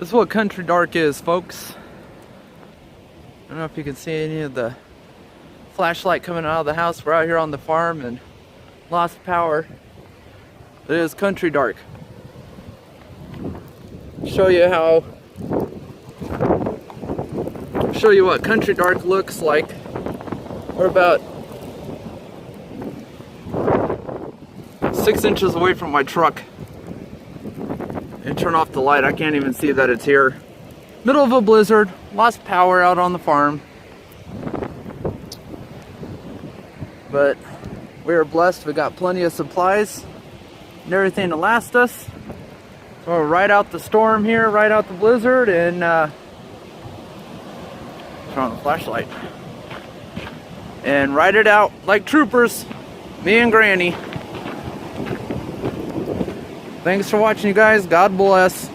This is what country dark is, folks. I don't know if you can see any of the flashlight coming out of the house. We're out here on the farm and lost power. It is country dark. Show you what country dark looks like. We're about 6 inches away from my truck. And turn off the light. I can't even see that it's here. Middle of a blizzard. Lost power out on the farm. But we are blessed. We got plenty of supplies and everything to last us. So we'll ride out the storm here, ride out the blizzard, and turn on the flashlight. And ride it out like troopers. Me and Granny. Thanks for watching, you guys. God bless.